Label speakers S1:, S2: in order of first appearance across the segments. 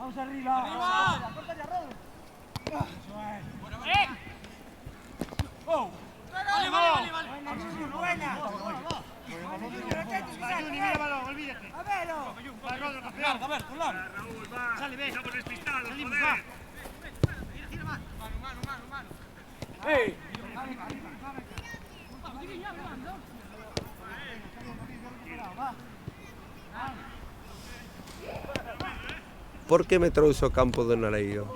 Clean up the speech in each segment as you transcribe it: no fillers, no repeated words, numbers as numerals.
S1: Vamos arriba. ¡Arriba! ¡Corta ya, Rodo! Eso es. ¡Oh! ¡Vale! ¡Buena! Mira, balón, olvídate. A ver, va, Rodo, campeón. A ver, tú larga. Raúl, va. Sale, ve. Estamos despistados, joder. Gira más. Mano. ¡Ey!
S2: Por que me trouxe ao campo do Nareiro?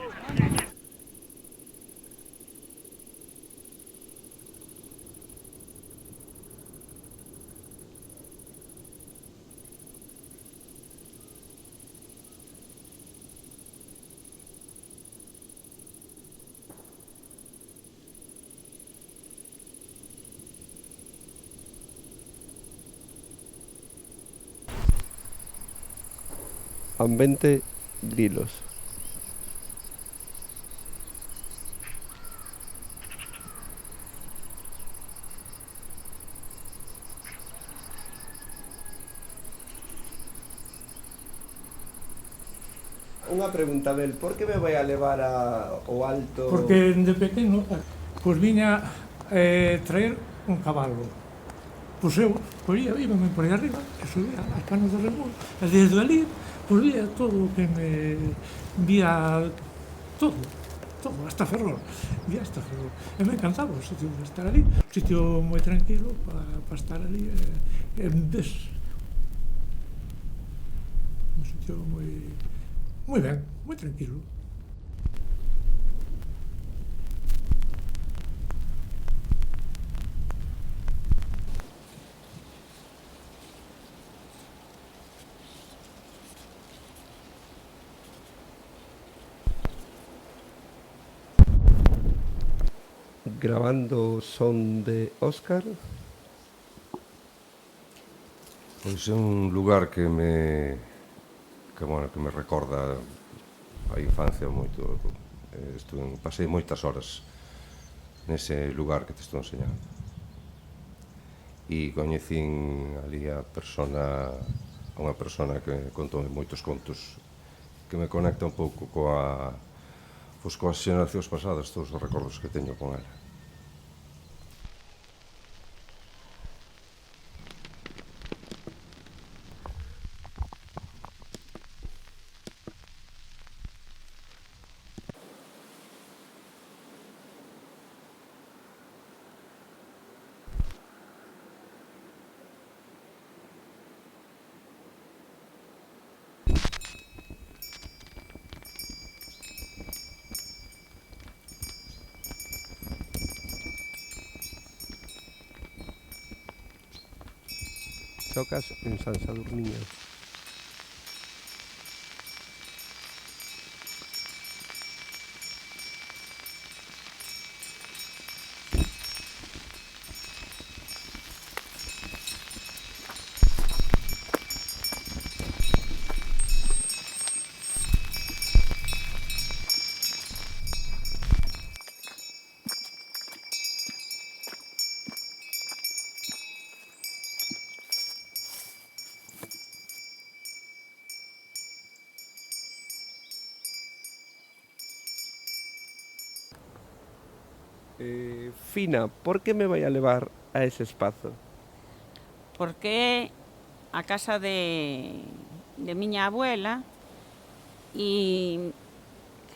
S2: Ambiente grilos. Unha pregunta, Abel, por que me vai a levar ao alto?
S3: Porque de pequeno, pois viña traer un cabalo. Pois eu, íbame por aí arriba, que subía as panas do Remol, e desde ali, pois vía todo o que me vía, todo, hasta Ferrol, vía hasta Ferrol. E me encantaba o sitio de estar ali, un sitio moi tranquilo para estar ali, ves, un sitio moi ben, moi tranquilo.
S2: Grabando o son de Óscar.
S4: Pois é un lugar que me recorda a infancia moito. Pasei moitas horas nese lugar que te estou enseñando. E coñecín ali a unha persona que contou moitos contos que me conecta un pouco coas xeracións pasadas, todos os recordos que teño con ela.
S2: Chocas en San Sadurniño. Fina, por que me vai a levar a ese espazo?
S5: Porque é a casa de miña abuela e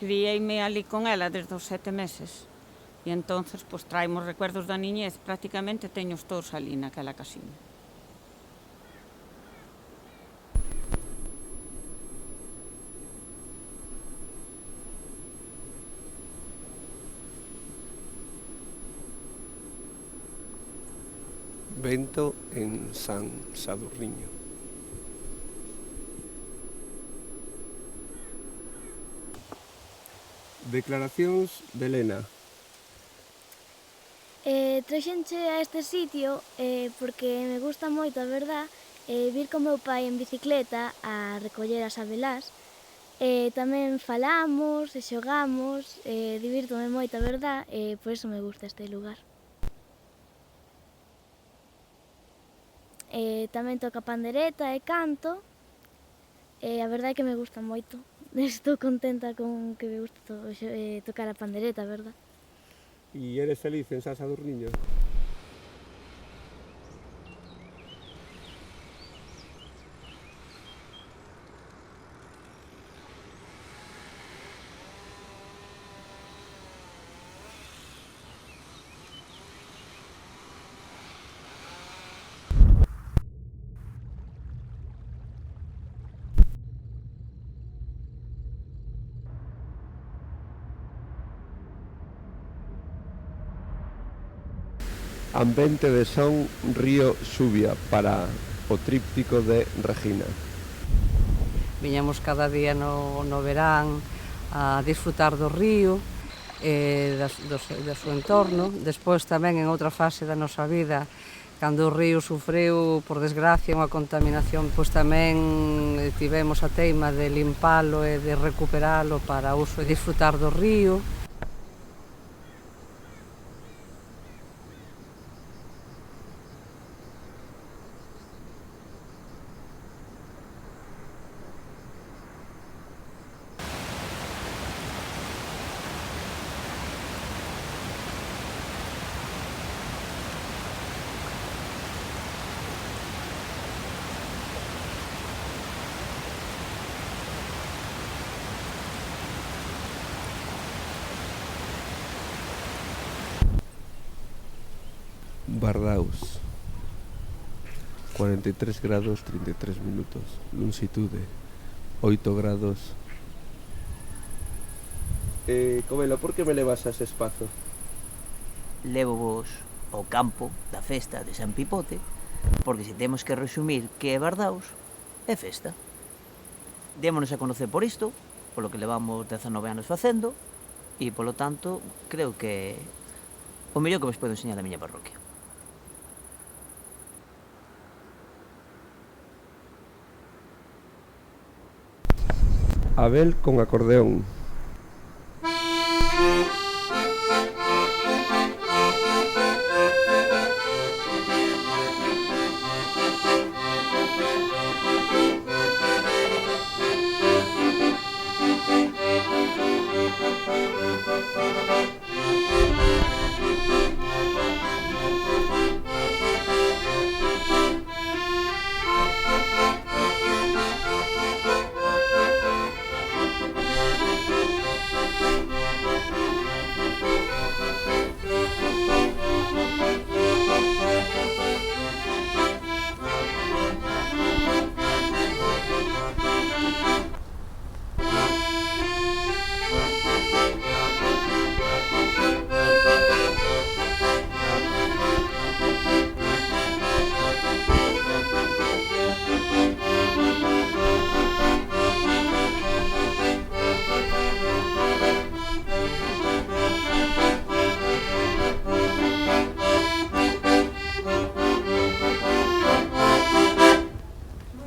S5: criei-me ali con ela desde os 7 meses. E entonces, pois, traemos recuerdos da niñez, prácticamente teños todos ali naquela casiña.
S2: Vento en San Sadurniño. Declaracións de Elena.
S6: Traxenche a este sitio porque me gusta moito, a verdad, vir con meu pai en bicicleta a recoller as abelás. Tamén falamos e xogamos, divírtome moito, a verdad, e por iso me gusta este lugar. Tamén toco a pandereta e canto, a verdade é que me gusta moito. estou contenta con que me gusta tocar a pandereta, verdad?
S2: ¿Y eres feliz en Sasa dos Niños? Ambiente de son, río, xuvia para o tríptico de Regina.
S7: Viñamos cada día no verán a disfrutar do río e do seu entorno. Despois tamén en outra fase da nosa vida, cando o río sufreu, por desgracia, unha contaminación, pois tamén tivemos a teima de limpalo e de recuperalo para uso e disfrutar do río.
S2: Bardaus, 43 grados 33 minutos, longitude 8 grados. Comelo, por que me levas a ese espazo?
S8: Levo vos ao campo da festa de San Pipote, porque se temos que resumir que é Bardaus, é festa. Démonos a conocer por isto, polo que levamos 19 anos facendo, e polo tanto creo que o mellor que vos podo enseñar a miña parroquia.
S2: Abel con acordeón.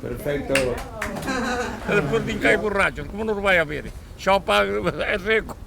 S2: Perfecto.
S3: Despois din que hai borrachos, como nos vai a ver? Xa o pago é seco.